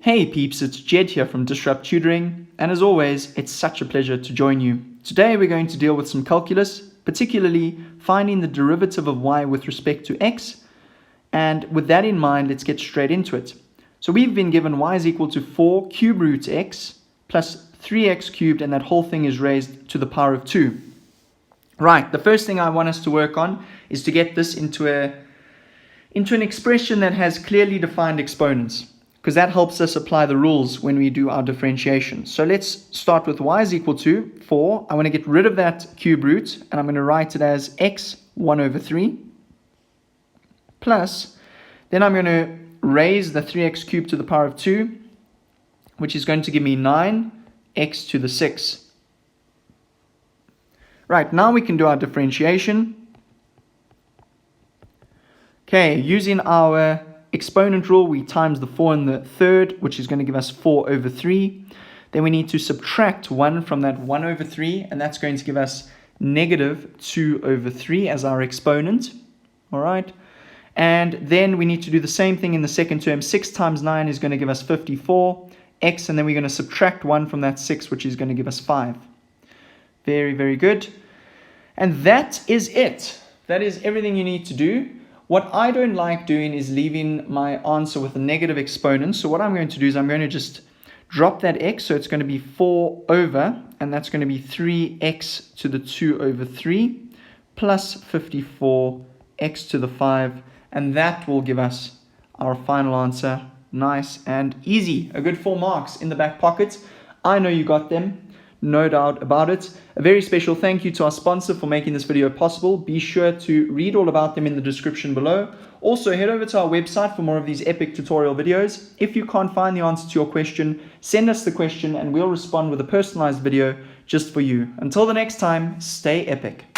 Hey peeps, it's Jedd here from Tutoring, and as always, it's such a pleasure to join you. Today we're going to deal with some calculus, particularly finding the derivative of y with respect to x, and with that in mind, let's get straight into it. So we've been given y is equal to 4 cube root x plus 3x cubed, and that whole thing is raised to the power of 2. Right, the first thing I want us to work on is to get this into an expression that has clearly defined exponents, because that helps us apply the rules when we do our differentiation. So let's start with y is equal to 4. I want to get rid of that cube root, and I'm going to write it as x 1 over 3 plus, then I'm going to raise the 3x cubed to the power of 2, which is going to give me 9x to the 6. Right, now we can do our differentiation. Okay, using our exponent rule, we times the 4 in the third, which is going to give us 4 over 3. Then we need to subtract 1 from that 1 over 3, and that's going to give us negative 2 over 3 as our exponent. All right. And then we need to do the same thing in the second term. 6 times 9 is going to give us 54x, and then we're going to subtract 1 from that 6, which is going to give us 5. Very, very good. And that is it. That is everything you need to do. What I don't like doing is leaving my answer with a negative exponent. So what I'm going to do is I'm going to just drop that x. So it's going to be 4 over, and that's going to be 3x to the 2 over 3 plus 54x to the 5. And that will give us our final answer. Nice and easy. A good 4 marks in the back pocket. I know you got them. No doubt about it. A very special thank you to our sponsor for making this video possible. Be sure to read all about them in the description below. Also, head over to our website for more of these epic tutorial videos. If you can't find the answer to your question, send us the question and we'll respond with a personalized video just for you. Until the next time, stay epic.